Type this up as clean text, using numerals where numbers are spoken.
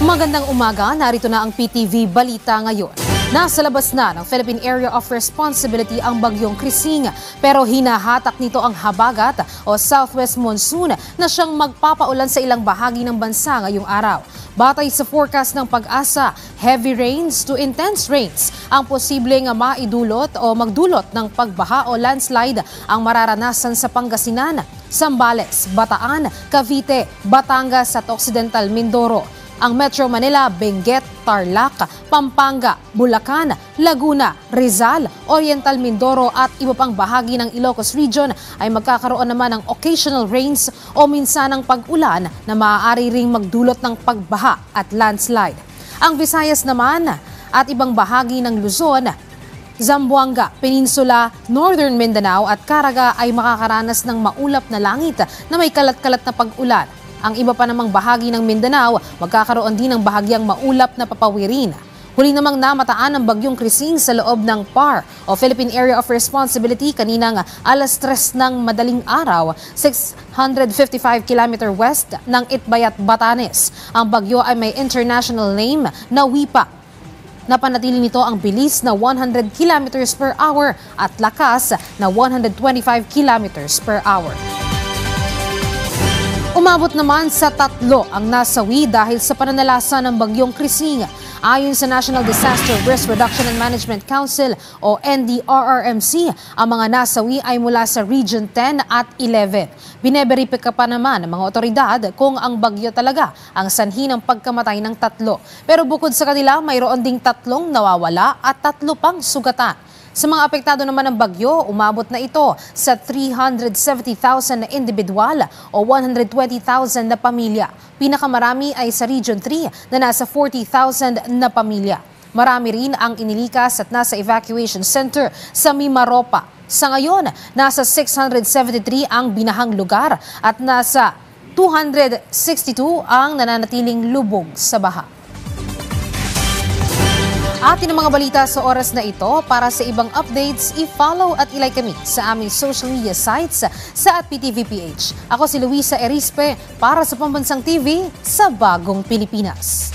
Magandang umaga, narito na ang PTV Balita ngayon. Nasa labas na ng Philippine Area of Responsibility ang bagyong Krising, pero hinahatak nito ang habagat o southwest monsoon na siyang magpapaulan sa ilang bahagi ng bansa ngayong araw. Batay sa forecast ng Pag-asa, heavy rains to intense rains ang posibleng maidulot o magdulot ng pagbaha o landslide ang mararanasan sa Pangasinan, Zambales, Bataan, Cavite, Batangas at Occidental Mindoro. Ang Metro Manila, Benguet, Tarlac, Pampanga, Bulacan, Laguna, Rizal, Oriental Mindoro at iba pang bahagi ng Ilocos Region ay magkakaroon naman ng occasional rains o minsanang pag-ulan na maaari ring magdulot ng pagbaha at landslide. Ang Visayas naman at ibang bahagi ng Luzon, Zamboanga, Peninsula, Northern Mindanao at Caraga ay makakaranas ng maulap na langit na may kalat-kalat na pag-ulan. Ang iba pa namang bahagi ng Mindanao, magkakaroon din ng bahagyang maulap na papawirin. Huli namang namataan ang bagyong Krising sa loob ng PAR o Philippine Area of Responsibility kaninang alas 3 ng madaling araw, 655 km west ng Itbayat, Batanes. Ang bagyo ay may international name na Wipa. Napanatili nito ang bilis na 100 km per hour at lakas na 125 km per hour. Umabot naman sa 3 ang nasawi dahil sa pananalasa ng bagyong Krising. Ayon sa National Disaster Risk Reduction and Management Council o NDRRMC, ang mga nasawi ay mula sa Region 10 at 11. Bineberipika pa naman ng mga otoridad kung ang bagyo talaga ang sanhi ng pagkamatay ng 3. Pero bukod sa kanila, mayroon ding 3 nawawala at 3 pang sugatan. Sa mga apektado naman ng bagyo, umabot na ito sa 370,000 na individual o 120,000 na pamilya. Pinakamarami ay sa Region 3 na nasa 40,000 na pamilya. Marami rin ang inilikas at nasa evacuation center sa Mimaropa. Sa ngayon, nasa 673 ang binahang lugar at nasa 262 ang nananatiling lubog sa baha. Atin ang mga balita sa oras na ito. Para sa ibang updates, i-follow at ilike kami sa aming social media sites sa @PTVPH. Ako si Luisa Erispe para sa Pambansang TV sa Bagong Pilipinas.